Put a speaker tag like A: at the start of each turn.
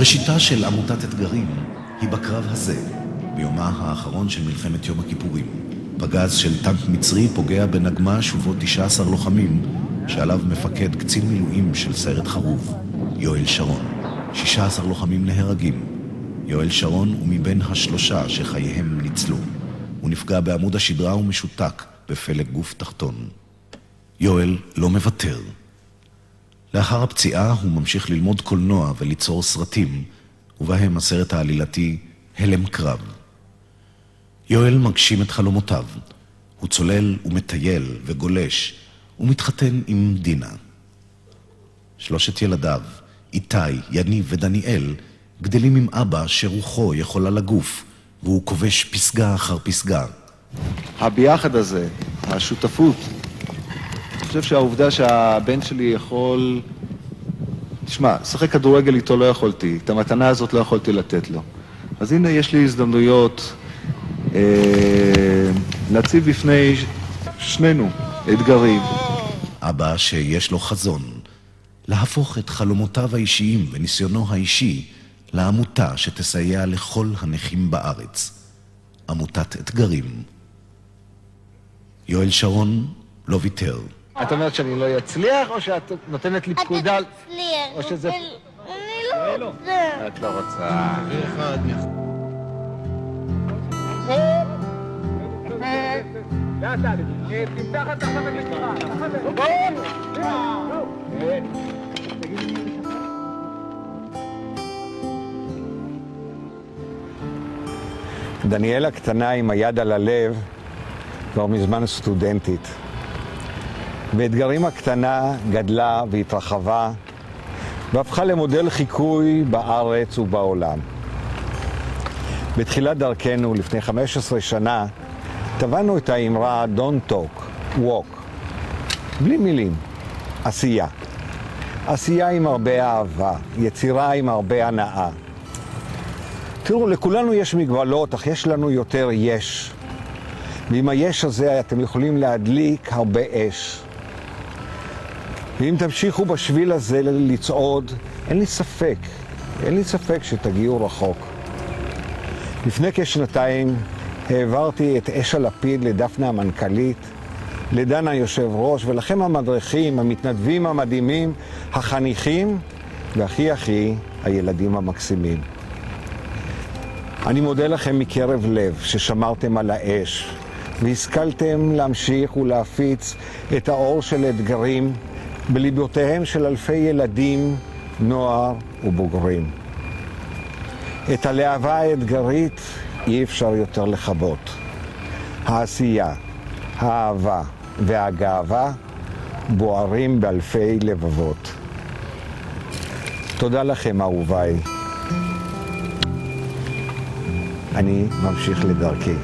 A: ראשיתה של עמותת אתגרים היא בקרב הזה, ביומה האחרון של מלחמת יום הכיפורים. פגז של טנק מצרי פוגע בנגמ"ש ובו 19 לוחמים, שעליו מפקד קצין מילואים של סיירת חרוב, יואל שרון. 16 לוחמים נהרגים. יואל שרון הוא מבין השלושה שחייהם ניצלו. הוא נפגע בעמוד השדרה ומשותק בפלג גוף תחתון. יואל לא מוותר. לאחר הפציעה הוא ממשיך ללמוד קולנוע וליצור סרטים, ובהם הסרט העלילתי הלם קרב. יואל מגשים את חלומותיו. הוא צולל ומטייל וגולש, ומתחתן עם דינה. 3 ילדיו, איתי, יניב ודניאל, גדלים עם אבא שרוחו יכולה לגוף, והוא כובש פסגה אחר פסגה.
B: הביחד הזה, השותפות, אני חושב שהעובדה שהבן שלי יכול... תשמע, שחק כדורגל איתו לא יכולתי, את המתנה הזאת לא יכולתי לתת לו. אז הנה יש לי הזדמנויות להציב בפני שנינו אתגרים.
A: אבא שיש לו חזון, להפוך את חלומותיו האישיים וניסיונו האישי לעמותה שתסייע לכל הנכים בארץ. עמותת אתגרים. יואל שרון לא ויתר.
B: את אומרת שאני לא אצליח, או שאת נותנת לי פקודה?
C: אתה תצליח.
B: או שזה...
C: אני לא רוצה.
B: את לא רוצה. דניאל הקטנה עם היד על הלב כבר מזמן סטודנטית. באתגרים הקטנה גדלה והתרחבה והפכה למודל חיקוי בארץ ובעולם. בתחילת דרכנו לפני 15 שנה טבענו את האמרה Don't talk, walk. בלי מילים, עשייה. עשייה עם הרבה אהבה, יצירה עם הרבה הנאה. תראו, לכולנו יש מגבלות, אך יש לנו יותר יש. ועם היש הזה אתם יכולים להדליק הרבה אש. ואם תמשיכו בשביל הזה לצעוד, אין לי ספק שתגיעו רחוק. לפני כשנתיים העברתי את אש הלפיד לדפנה המנכ"לית, לדן היושב ראש, ולכם המדריכים, המתנדבים המדהימים, החניכים, והכי הילדים המקסימים. אני מודה לכם מקרב לב ששמרתם על האש, והשכלתם להמשיך ולהפיץ את האור של אתגרים בליבותיהם של אלפי ילדים, נוער ובוגרים. את הלהבה האתגרית אי אפשר יותר לכבות. העשייה, האהבה והגאווה בוערים באלפי לבבות. תודה לכם, אהוביי. אני ממשיך לדרכי.